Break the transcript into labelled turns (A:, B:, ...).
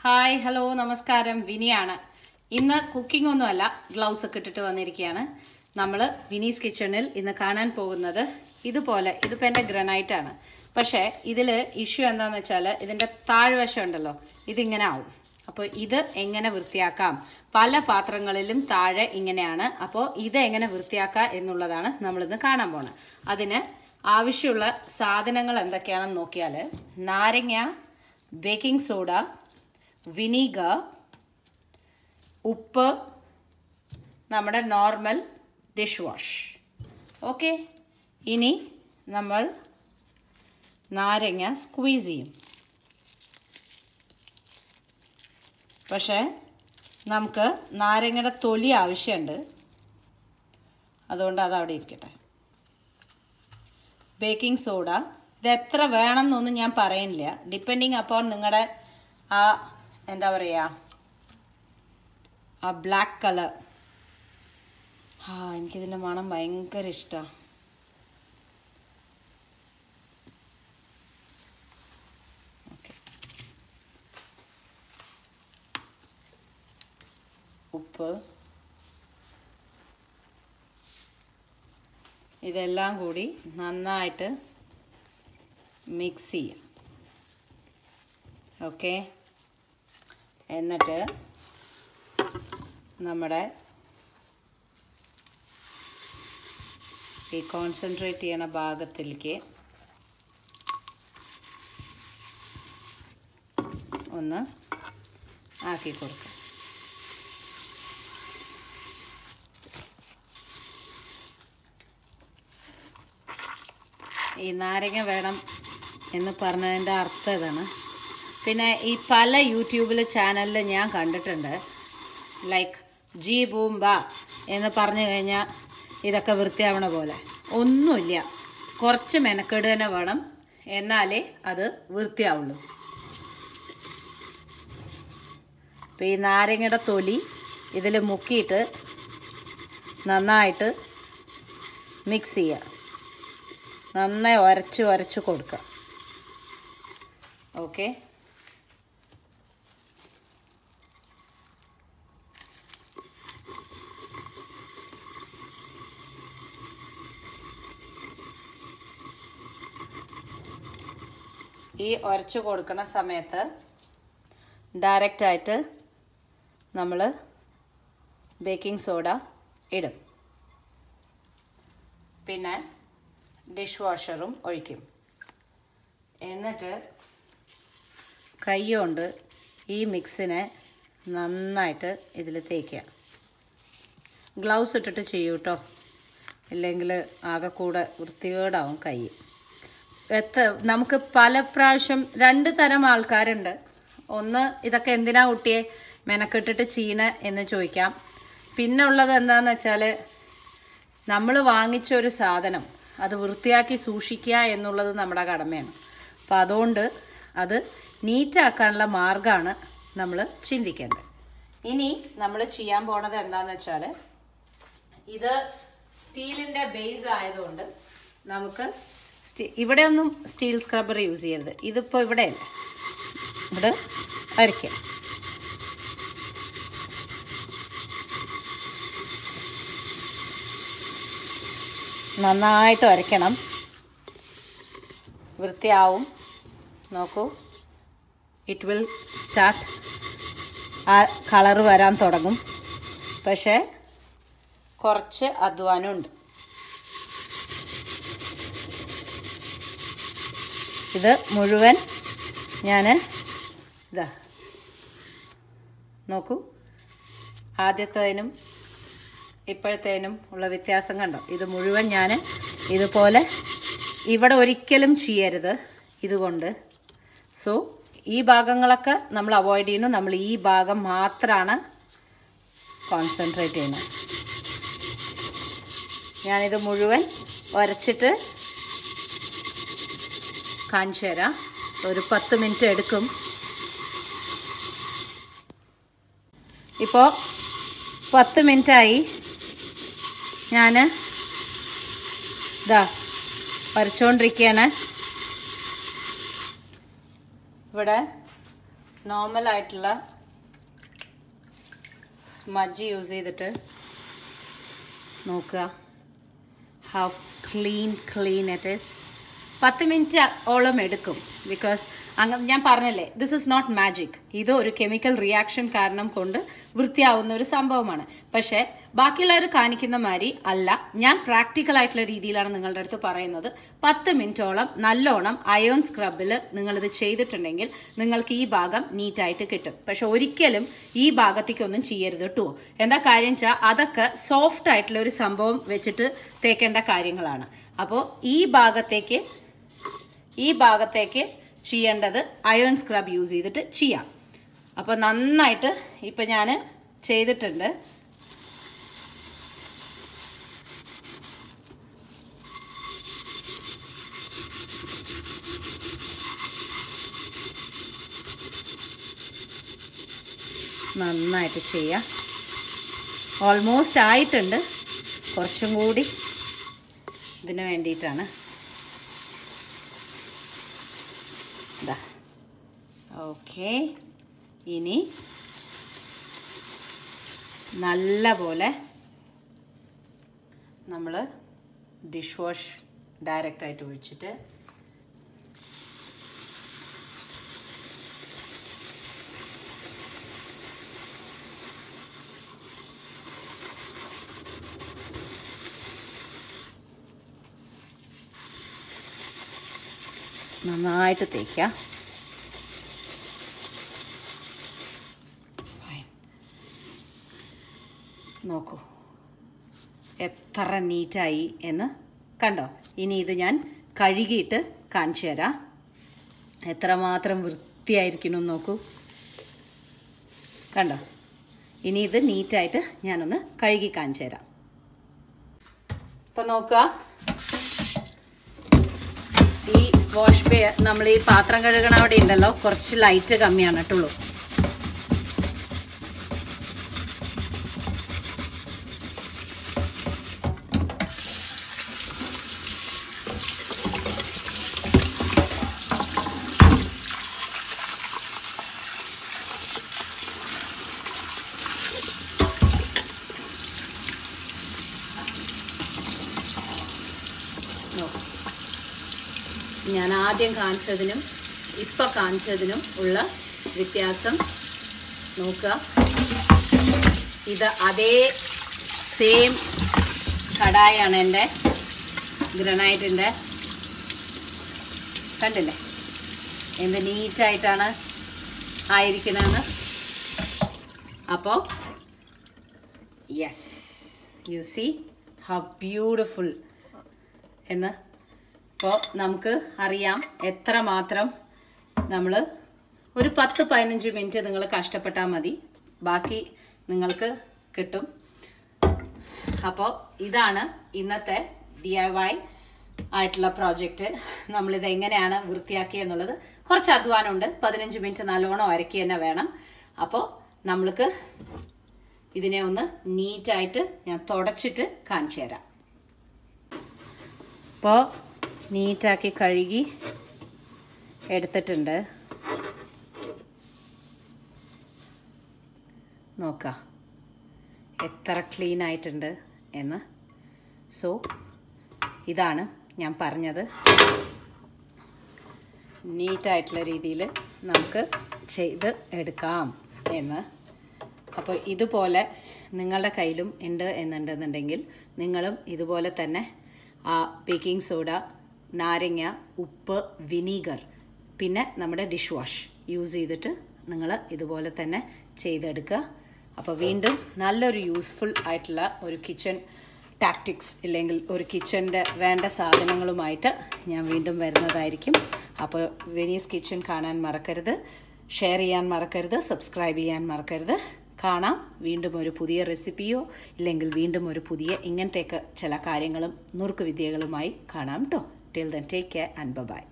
A: Hi hello നമസ്കാരം വിനിയാണ്. ഇന്ന് cooking ഒന്നുമല്ല, ഗ്ലൗസ് ഒക്കെ ഇട്ടിട്ട് വന്നിരിക്കുകയാണ്. നമ്മൾ വിനീസ് കിച്ചണിൽ ഇന്ന് കാണാൻ പോകുന്നത് ഇതുപോലെ. ഇതിപ്പോൾ എൻ്റെ ഗ്രാനൈറ്റാണ്. പക്ഷേ ഇതിൽ ഇഷ്യൂ എന്താണെന്ന് വെച്ചാൽ ഇതിൻ്റെ താഴ്വശം ഉണ്ടല്ലോ, ഇതിങ്ങനെ ആവും. അപ്പോൾ ഇത് എങ്ങനെ വൃത്തിയാക്കാം? പല പാത്രങ്ങളിലും താഴെ ഇങ്ങനെയാണ്. അപ്പോൾ ഇത് എങ്ങനെ വൃത്തിയാക്കാം എന്നുള്ളതാണ് നമ്മളിന്ന് കാണാൻ പോകുന്നത്. അതിന് ആവശ്യമുള്ള സാധനങ്ങൾ എന്തൊക്കെയാണെന്ന് നോക്കിയാൽ നാരങ്ങ, ബേക്കിംഗ് സോഡ, വിനീഗർ, ഉപ്പ്, നമ്മുടെ നോർമൽ ഡിഷ് വാഷ്. ഓക്കെ, ഇനി നമ്മൾ നാരങ്ങ സ്ക്വീസ് ചെയ്യും. പക്ഷേ നമുക്ക് നാരങ്ങയുടെ തൊലി ആവശ്യമുണ്ട്, അതുകൊണ്ട് അതവിടെ ഇരിക്കട്ടെ. ബേക്കിംഗ് സോഡ ഇത് എത്ര വേണം എന്നൊന്നും ഞാൻ പറയുന്നില്ല, ഡിപ്പെൻഡിങ് അപ്പോൺ നിങ്ങളുടെ ആ എന്താ പറയുക ആ ബ്ലാക്ക് കളർ. എനിക്കിതിൻ്റെ മണം ഭയങ്കര ഇഷ്ടമാണ്. ഓക്കെ, ഉപ്പ്, ഇതെല്ലാം കൂടി നന്നായിട്ട് മിക്സ് ചെയ്യാം. ഓക്കെ, എന്നിട്ട് നമ്മുടെ ഈ കോൺസെൻട്രേറ്റ് ചെയ്യണ ഭാഗത്തിലേക്ക് ഒന്ന് ആക്കി കൊടുക്കാം. ഈ നാരങ്ങ വേണം എന്ന് പറഞ്ഞതിൻ്റെ അർത്ഥം ഇതാണ്. പിന്നെ ഈ പല യൂട്യൂബിൽ ചാനലിൽ ഞാൻ കണ്ടിട്ടുണ്ട്, ലൈക്ക് ജി ബൂംബ എന്ന് പറഞ്ഞു കഴിഞ്ഞാൽ ഇതൊക്കെ വൃത്തിയാവണ പോലെ. ഒന്നുമില്ല, കുറച്ച് മെനക്കേട് തന്നെ വേണം, എന്നാലേ അത് വൃത്തിയാവുള്ളൂ. അപ്പോൾ ഈ നാരങ്ങയുടെ തൊലി ഇതിൽ മുക്കിയിട്ട് നന്നായിട്ട് മിക്സ് ചെയ്യുക, നന്നായി ഉരച്ച് കൊടുക്കുക. ഓക്കെ, ഈ ഉരച്ച് കൊടുക്കുന്ന സമയത്ത് ഡയറക്റ്റായിട്ട് നമ്മൾ ബേക്കിംഗ് സോഡ ഇടും, പിന്നെ ഡിഷ് വാഷറും ഒഴിക്കും. എന്നിട്ട് കൈ കൊണ്ട് ഈ മിക്സിനെ നന്നായിട്ട് ഇതിൽ തേക്കുക. ഗ്ലൗസ് ഇട്ടിട്ട് ചെയ്യൂ കേട്ടോ, ഇല്ലെങ്കിൽ ആകെ കൂടെ വൃത്തികേടാവും കൈ. നമുക്ക് പല പ്രാവശ്യം രണ്ട് തരം ആൾക്കാരുണ്ട്. ഒന്ന്, ഇതൊക്കെ എന്തിനാ കുട്ടിയെ മെനക്കെട്ടിട്ട് ചീന എന്ന് ചോദിക്കാം. പിന്നെ ഉള്ളത് എന്താണെന്ന് വെച്ചാൽ നമ്മൾ വാങ്ങിച്ചൊരു സാധനം അത് വൃത്തിയാക്കി സൂക്ഷിക്കുക എന്നുള്ളത് നമ്മുടെ കടമയാണ്. അപ്പം അതുകൊണ്ട് അത് നീറ്റാക്കാനുള്ള മാർഗ്ഗമാണ് നമ്മൾ ചിന്തിക്കേണ്ടത്. ഇനി നമ്മൾ ചെയ്യാൻ പോണത് എന്താണെന്ന് വെച്ചാൽ, ഇത് സ്റ്റീലിൻ്റെ ബേസ് ആയതുകൊണ്ട് നമുക്ക് ഇവിടെ ഒന്നും സ്റ്റീൽ സ്ക്രബ്ബർ യൂസ് ചെയ്യരുത്. ഇതിപ്പോൾ ഇവിടെ അരയ്ക്കാം. നന്നായിട്ട് അരയ്ക്കണം, വൃത്തിയാവും. നോക്കൂ, ഇറ്റ് വിൽ സ്റ്റാർട്ട് ആ കളറ് വരാൻ തുടങ്ങും. പക്ഷേ കുറച്ച് അധ്വാനമുണ്ട്. ഇത് മുഴുവൻ ഞാൻ ഇതാ നോക്കൂ, ആദ്യത്തേതിനും ഇപ്പോഴത്തേനും ഉള്ള വ്യത്യാസം കണ്ടോ? ഇത് മുഴുവൻ ഞാൻ ഇതുപോലെ ഇവിടെ ഒരിക്കലും ചെയ്യരുത് ഇതുകൊണ്ട്. സോ ഈ ഭാഗങ്ങളൊക്കെ നമ്മൾ അവോയ്ഡ് ചെയ്യുന്നു. നമ്മൾ ഈ ഭാഗം മാത്രമാണ് കോൺസെൻട്രേറ്റ് ചെയ്യുന്നത്. ഞാനിത് മുഴുവൻ ഉരച്ചിട്ട് കാണിച്ചു തരാം. ഒരു 10 മിനിറ്റ് എടുക്കും. ഇപ്പോൾ 10 മിനിറ്റായി. ഞാൻ ഇതാ വരച്ചുകൊണ്ടിരിക്കുകയാണ്. ഇവിടെ നോർമലായിട്ടുള്ള സ്മഡ്ജ് യൂസ് ചെയ്തിട്ട് നോക്കുക. How clean it is. 10 minute ഓളം എടുക്കും. ബിക്കോസ് ഞാൻ പറഞ്ഞല്ലേ, ദിസ് ഇസ് നോട്ട് മാജിക്. ഇത് ഒരു കെമിക്കൽ റിയാക്ഷൻ കാരണം കൊണ്ട് വൃത്തിയാവുന്ന ഒരു സംഭവമാണ്. പക്ഷേ ബാക്കിയുള്ളവർ കാണിക്കുന്ന മാതിരി അല്ല. ഞാൻ പ്രാക്ടിക്കൽ ആയിട്ടുള്ള രീതിയിലാണ് നിങ്ങളുടെ അടുത്ത് പറയുന്നത്. 10 മിനിറ്റോളം നല്ലോണം അയേൺ സ്ക്രബിൽ നിങ്ങളിത് ചെയ്തിട്ടുണ്ടെങ്കിൽ നിങ്ങൾക്ക് ഈ ഭാഗം നീറ്റായിട്ട് കിട്ടും. പക്ഷെ ഒരിക്കലും ഈ ഭാഗത്തേക്കൊന്നും ചെയ്യരുത് കേട്ടോ. എന്താ കാര്യം വെച്ചാൽ അതൊക്കെ സോഫ്റ്റ് ആയിട്ടുള്ള ഒരു സംഭവം വെച്ചിട്ട് തേക്കേണ്ട കാര്യങ്ങളാണ്. അപ്പോൾ ഈ ഭാഗത്തേക്ക് ചെയ്യേണ്ടത് അയേൺ സ്ക്രബ് യൂസ് ചെയ്തിട്ട് ചെയ്യാം. അപ്പോൾ നന്നായിട്ട് ഇപ്പം ഞാൻ ചെയ്തിട്ടുണ്ട്. നന്നായിട്ട് ചെയ്യാം. ഓൾമോസ്റ്റ് ആയിട്ടുണ്ട്. കുറച്ചും കൂടി ഇതിന് വേണ്ടിയിട്ടാണ്. ഓക്കെ, ഇനി നല്ല പോലെ നമ്മൾ ഡിഷ് വാഷ് ഡയറക്റ്റായിട്ട് ഒഴിച്ചിട്ട് നന്നായിട്ട് തേക്കാം. നോക്കൂ എത്ര നീറ്റായി എന്ന് കണ്ടോ. ഇനി ഇത് ഞാൻ കഴുകിയിട്ട് കാണിച്ചു തരാം എത്രമാത്രം വൃത്തിയായിരിക്കണം നോക്കൂ. കണ്ടോ. ഇനി ഇത് നീറ്റായിട്ട് ഞാനൊന്ന് കഴുകി കാണിച്ചു തരാം. ഇപ്പം നോക്കുക, ഈ വാഷ് ബേ നമ്മൾ ഈ പാത്രം കഴുകണ അവിടെ ഉണ്ടല്ലോ, കുറച്ച് ലൈറ്റ് കമ്മിയാണ് കേട്ടുള്ളൂ. ഞാൻ ആദ്യം കാണിച്ചതിനും ഇപ്പം കാണിച്ചതിനും ഉള്ള വ്യത്യാസം നോക്കുക. ഇത് അതേ സെയിം കടായാണ് എൻ്റെ ഗ്രാനൈറ്റിൻ്റെ. കണ്ടില്ലേ എന്ത് നീറ്റായിട്ടാണ് ആയിരിക്കണമെന്ന്. അപ്പോൾ yes, you see how beautiful എന്ന്. അപ്പോൾ നമുക്ക് അറിയാം എത്രമാത്രം നമ്മൾ ഒരു 10-15 മിനിറ്റ് നിങ്ങൾ കഷ്ടപ്പെട്ടാൽ മതി, ബാക്കി നിങ്ങൾക്ക് കിട്ടും. അപ്പോൾ ഇതാണ് ഇന്നത്തെ DIY ആയിട്ടുള്ള പ്രോജക്റ്റ്. നമ്മളിത് എങ്ങനെയാണ് വൃത്തിയാക്കിയെന്നുള്ളത് കുറച്ച് അധ്വാനമുണ്ട്. 15 മിനിറ്റ് നല്ലോണം അരക്കി തന്നെ വേണം. അപ്പോൾ നമ്മൾക്ക് ഇതിനെ ഒന്ന് നീറ്റായിട്ട് ഞാൻ തുടച്ചിട്ട് കാണിച്ചു തരാം. അപ്പോൾ നീറ്റാക്കി കഴുകി എടുത്തിട്ടുണ്ട്. നോക്കാം എത്ര ക്ലീൻ ആയിട്ടുണ്ട് എന്ന്. സോ ഇതാണ് ഞാൻ പറഞ്ഞത്, നീറ്റായിട്ടുള്ള രീതിയിൽ നമുക്ക് ചെയ്ത് എടുക്കാം എന്ന്. അപ്പോൾ ഇതുപോലെ നിങ്ങളുടെ കയ്യിലും ഉണ്ട് എന്നുണ്ടെന്നുണ്ടെങ്കിൽ നിങ്ങളും ഇതുപോലെ തന്നെ ആ ബേക്കിംഗ് സോഡ, നാരങ്ങ, ഉപ്പ്, വിനീഗർ, പിന്നെ നമ്മുടെ ഡിഷ് വാഷ് യൂസ് ചെയ്തിട്ട് നിങ്ങൾ ഇതുപോലെ തന്നെ ചെയ്തെടുക്കുക. അപ്പോൾ വീണ്ടും നല്ലൊരു യൂസ്ഫുൾ ആയിട്ടുള്ള ഒരു കിച്ചൺ ടാക്ടിക്സ് ഇല്ലെങ്കിൽ ഒരു കിച്ചൻ്റെ വേണ്ട സാധനങ്ങളുമായിട്ട് ഞാൻ വീണ്ടും വരുന്നതായിരിക്കും. അപ്പോൾ വിനീസ് കിച്ചൺ കാണാൻ മറക്കരുത്, ഷെയർ ചെയ്യാൻ മറക്കരുത്, സബ്സ്ക്രൈബ് ചെയ്യാൻ മറക്കരുത്. കാണാം വീണ്ടും ഒരു പുതിയ റെസിപ്പിയോ ഇല്ലെങ്കിൽ വീണ്ടും ഒരു പുതിയ ഇങ്ങനത്തെയൊക്കെ ചില കാര്യങ്ങളും നുറുക്ക് വിദ്യകളുമായി കാണാം കേട്ടോ. Till then take care and by.